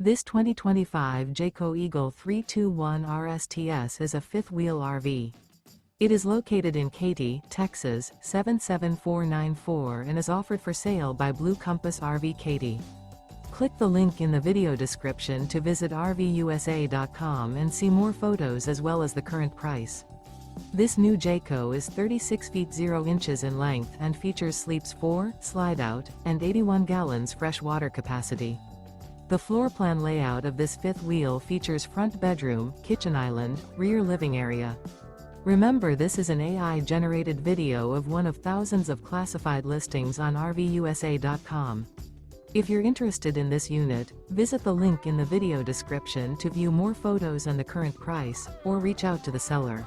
This 2025 Jayco Eagle 321 RSTS is a fifth-wheel RV. It is located in Katy, Texas, 77494 and is offered for sale by Blue Compass RV Katy. Click the link in the video description to visit RVUSA.com and see more photos as well as the current price. This new Jayco is 36 feet 0 inches in length and features sleeps 4, slide-out, and 81 gallons fresh water capacity. The floor plan layout of this fifth wheel features front bedroom, kitchen island, rear living area. Remember, this is an AI-generated video of one of thousands of classified listings on RVUSA.com. If you're interested in this unit, visit the link in the video description to view more photos and the current price, or reach out to the seller.